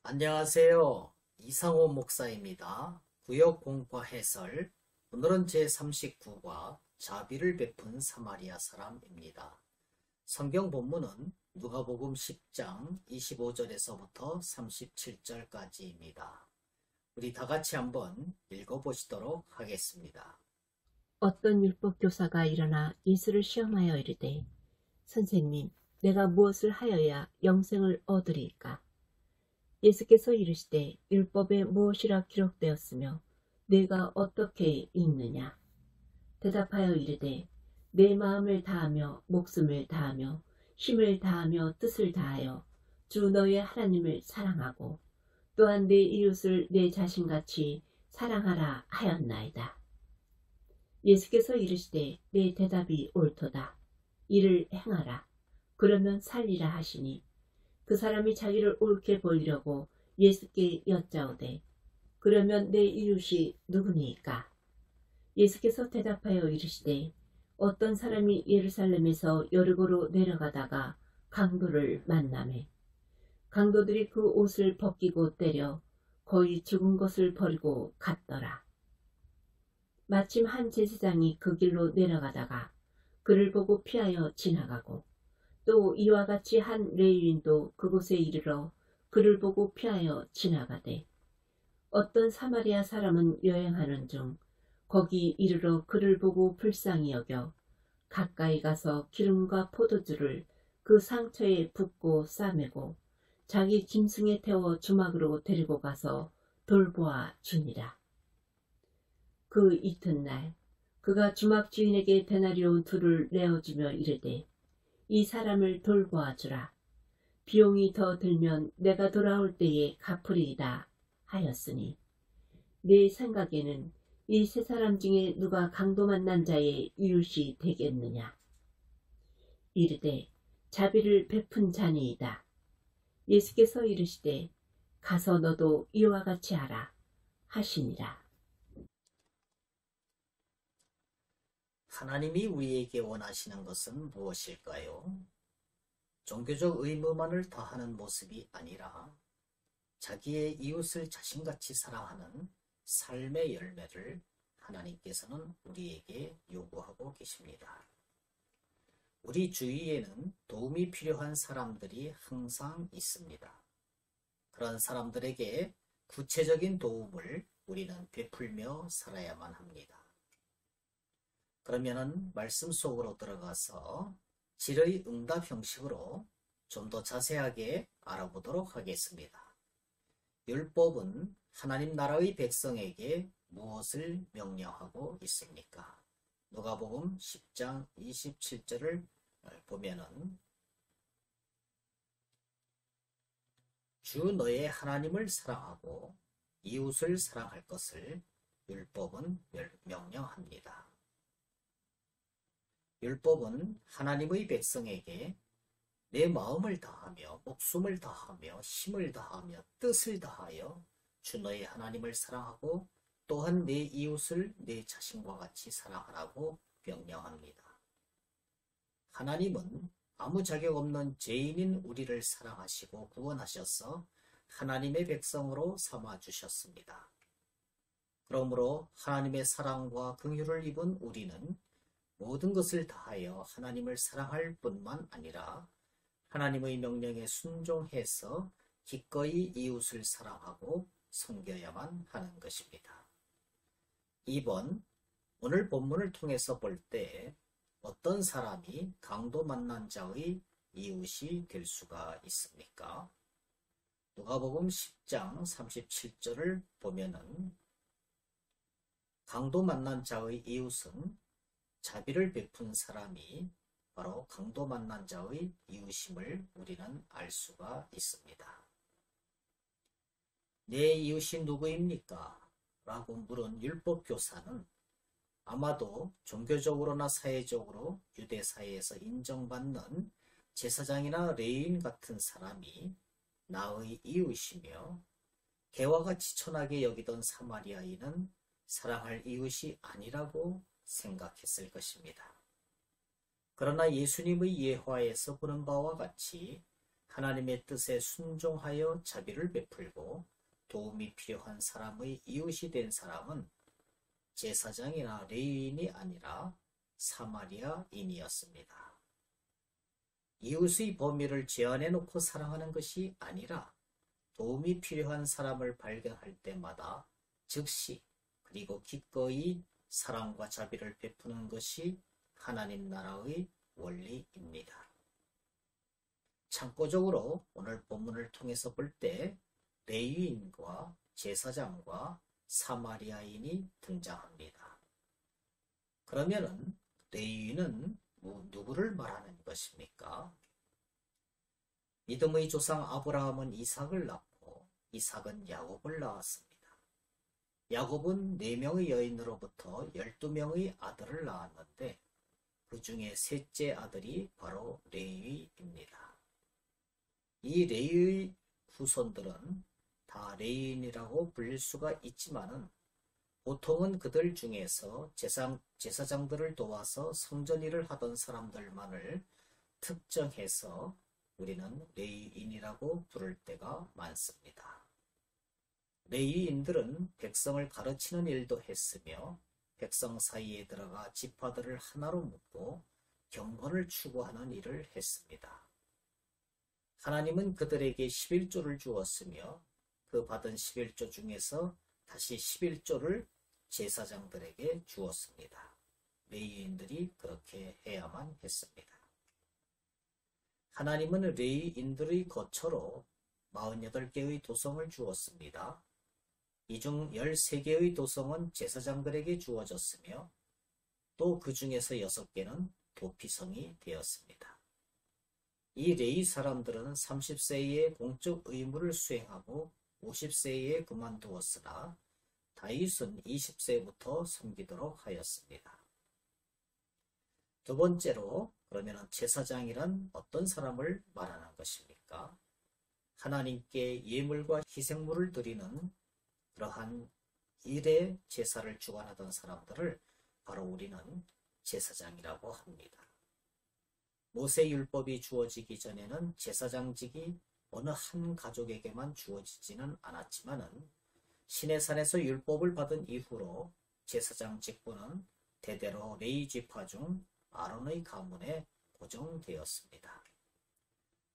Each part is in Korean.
안녕하세요. 이상호 목사입니다. 구역 공과 해설. 오늘은 제39과 자비를 베푼 사마리아 사람입니다. 성경 본문은 누가복음 10장 25절에서부터 37절까지입니다. 우리 다 같이 한번 읽어보시도록 하겠습니다. 어떤 율법 교사가 일어나 예수를 시험하여 이르되, 선생님, 내가 무엇을 하여야 영생을 얻으리까? 예수께서 이르시되, 율법에 무엇이라 기록되었으며 내가 어떻게 읽느냐? 대답하여 이르되, 내 마음을 다하며 목숨을 다하며 힘을 다하며 뜻을 다하여 주 너의 하나님을 사랑하고 또한 내 이웃을 내 자신같이 사랑하라 하였나이다. 예수께서 이르시되, 내 대답이 옳도다. 이를 행하라. 그러면 살리라 하시니, 그 사람이 자기를 옳게 보이려고 예수께 여짜오되, 그러면 내 이웃이 누구니까? 예수께서 대답하여 이르시되, 어떤 사람이 예루살렘에서 여리고로 내려가다가 강도를 만나매 강도들이 그 옷을 벗기고 때려 거의 죽은 것을 버리고 갔더라. 마침 한 제사장이 그 길로 내려가다가 그를 보고 피하여 지나가고, 또 이와 같이 한 레위인도 그곳에 이르러 그를 보고 피하여 지나가되, 어떤 사마리아 사람은 여행하는 중 거기 이르러 그를 보고 불쌍히 여겨 가까이 가서 기름과 포도주를 그 상처에 붓고 싸매고 자기 짐승에 태워 주막으로 데리고 가서 돌보아 주니라. 그 이튿날 그가 주막 주인에게 데나리온 둘을 내어주며 이르되, 이 사람을 돌보아 주라. 비용이 더 들면 내가 돌아올 때에 갚으리이다 하였으니, 네 생각에는 이 세 사람 중에 누가 강도 만난 자의 이웃이 되겠느냐? 이르되, 자비를 베푼 자니이다. 예수께서 이르시되, 가서 너도 이와 같이 하라 하시니라. 하나님이 우리에게 원하시는 것은 무엇일까요? 종교적 의무만을 다하는 모습이 아니라 자기의 이웃을 자신같이 사랑하는 삶의 열매를 하나님께서는 우리에게 요구하고 계십니다. 우리 주위에는 도움이 필요한 사람들이 항상 있습니다. 그런 사람들에게 구체적인 도움을 우리는 베풀며 살아야만 합니다. 그러면은 말씀 속으로 들어가서 질의 응답 형식으로 좀 더 자세하게 알아보도록 하겠습니다. 율법은 하나님 나라의 백성에게 무엇을 명령하고 있습니까? 누가복음 10장 27절을 보면은 주 너의 하나님을 사랑하고 이웃을 사랑할 것을 율법은 명령합니다. 율법은 하나님의 백성에게 내 마음을 다하며 목숨을 다하며 힘을 다하며 뜻을 다하여 주 너의 하나님을 사랑하고 또한 내 이웃을 내 자신과 같이 사랑하라고 명령합니다. 하나님은 아무 자격 없는 죄인인 우리를 사랑하시고 구원하셔서 하나님의 백성으로 삼아주셨습니다. 그러므로 하나님의 사랑과 긍휼을 입은 우리는 모든 것을 다하여 하나님을 사랑할 뿐만 아니라 하나님의 명령에 순종해서 기꺼이 이웃을 사랑하고 섬겨야만 하는 것입니다. 2번, 오늘 본문을 통해서 볼 때 어떤 사람이 강도 만난 자의 이웃이 될 수가 있습니까? 누가복음 10장 37절을 보면은 강도 만난 자의 이웃은 자비를 베푼 사람이 바로 강도 만난 자의 이웃임을 우리는 알 수가 있습니다. 내 이웃이 누구입니까? 라고 물은 율법교사는 아마도 종교적으로나 사회적으로 유대 사회에서 인정받는 제사장이나 레위인 같은 사람이 나의 이웃이며 개와 같이 천하게 여기던 사마리아인은 사랑할 이웃이 아니라고 생각했을 것입니다. 그러나 예수님의 예화에서 보는 바와 같이 하나님의 뜻에 순종하여 자비를 베풀고 도움이 필요한 사람의 이웃이 된 사람은 제사장이나 레위인이 아니라 사마리아인이었습니다. 이웃의 범위를 제한해 놓고 사랑하는 것이 아니라 도움이 필요한 사람을 발견할 때마다 즉시 그리고 기꺼이 사랑과 자비를 베푸는 것이 하나님 나라의 원리입니다. 참고적으로 오늘 본문을 통해서 볼 때 레위인과 제사장과 사마리아인이 등장합니다. 그러면은 레위인은 누구를 말하는 것입니까? 믿음의 조상 아브라함은 이삭을 낳고 이삭은 야곱을 낳았습니다. 야곱은 4명의 여인으로부터 12명의 아들을 낳았는데 그 중에 셋째 아들이 바로 레위입니다. 이 레위의 후손들은 다 레위인이라고 불릴 수가 있지만은 보통은 그들 중에서 제사장들을 도와서 성전 일을 하던 사람들만을 특정해서 우리는 레위인이라고 부를 때가 많습니다. 레위인들은 백성을 가르치는 일도 했으며 백성 사이에 들어가 지파들을 하나로 묶고 경건을 추구하는 일을 했습니다. 하나님은 그들에게 11조를 주었으며 그 받은 11조 중에서 다시 11조를 제사장들에게 주었습니다. 레위인들이 그렇게 해야만 했습니다. 하나님은 레위인들의 거처로 48개의 도성을 주었습니다. 이 중 13개의 도성은 제사장들에게 주어졌으며 또 그 중에서 6개는 도피성이 되었습니다. 이 레위 사람들은 30세에 공적 의무를 수행하고 50세에 그만두었으나 다윗은 20세부터 섬기도록 하였습니다. 두 번째로 그러면 제사장이란 어떤 사람을 말하는 것입니까? 하나님께 예물과 희생물을 드리는 그러한 일의 제사를 주관하던 사람들을 바로 우리는 제사장이라고 합니다. 모세율법이 주어지기 전에는 제사장직이 어느 한 가족에게만 주어지지는 않았지만은 시내산에서 율법을 받은 이후로 제사장 직분은 대대로 레위 지파 중 아론의 가문에 고정되었습니다.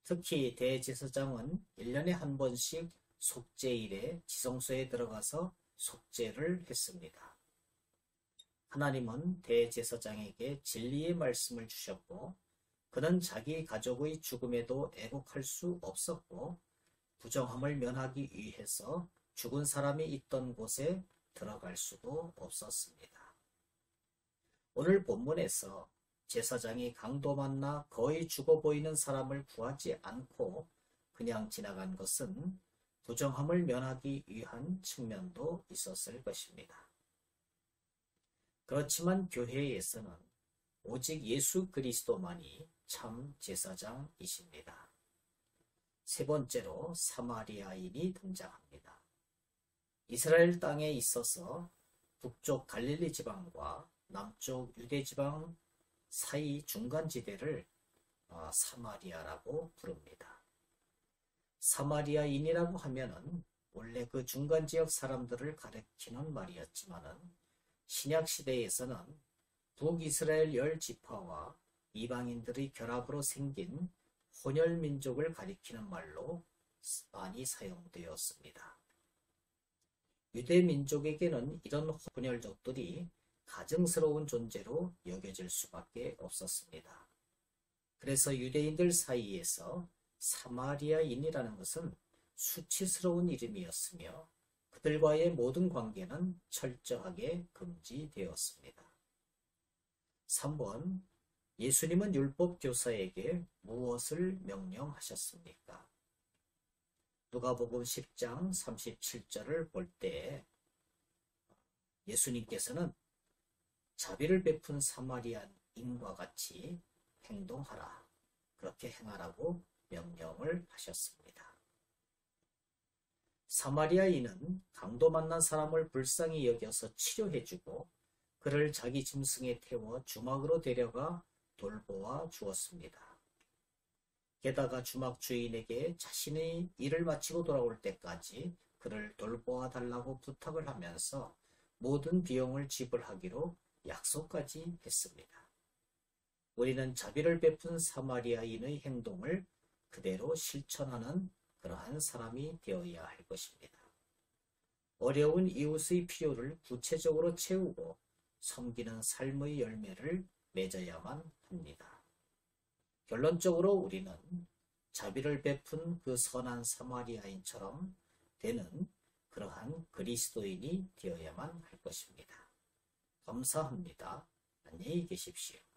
특히 대제사장은 1년에 한 번씩 속죄일에 지성소에 들어가서 속죄를 했습니다. 하나님은 대제사장에게 진리의 말씀을 주셨고 그는 자기 가족의 죽음에도 애곡할 수 없었고 부정함을 면하기 위해서 죽은 사람이 있던 곳에 들어갈 수도 없었습니다. 오늘 본문에서 제사장이 강도 만나 거의 죽어 보이는 사람을 구하지 않고 그냥 지나간 것은 부정함을 면하기 위한 측면도 있었을 것입니다. 그렇지만 교회에서는 오직 예수 그리스도만이 참 제사장이십니다. 세 번째로 사마리아인이 등장합니다. 이스라엘 땅에 있어서 북쪽 갈릴리 지방과 남쪽 유대 지방 사이 중간지대를 사마리아라고 부릅니다. 사마리아인이라고 하면은 원래 그 중간지역 사람들을 가리키는 말이었지만은 신약 시대에서는 북이스라엘 10지파와 이방인들의 결합으로 생긴 혼혈민족을 가리키는 말로 많이 사용되었습니다. 유대민족에게는 이런 혼혈족들이 가증스러운 존재로 여겨질 수밖에 없었습니다. 그래서 유대인들 사이에서 사마리아인이라는 것은 수치스러운 이름이었으며 그들과의 모든 관계는 철저하게 금지되었습니다. 3번, 예수님은 율법 교사에게 무엇을 명령하셨습니까? 누가복음 10장 37절을 볼 때 예수님께서는 자비를 베푼 사마리아인과 같이 행동하라, 그렇게 행하라고 명령을 하셨습니다. 사마리아인은 강도 만난 사람을 불쌍히 여겨서 치료해주고 그를 자기 짐승에 태워 주막으로 데려가 돌보아 주었습니다. 게다가 주막 주인에게 자신의 일을 마치고 돌아올 때까지 그를 돌보아 달라고 부탁을 하면서 모든 비용을 지불하기로 약속까지 했습니다. 우리는 자비를 베푼 사마리아인의 행동을 그대로 실천하는 그러한 사람이 되어야 할 것입니다. 어려운 이웃의 필요를 구체적으로 채우고 섬기는 삶의 열매를 맺어야만 합니다. 결론적으로 우리는 자비를 베푼 그 선한 사마리아인처럼 되는 그러한 그리스도인이 되어야만 할 것입니다. 감사합니다. 안녕히 계십시오.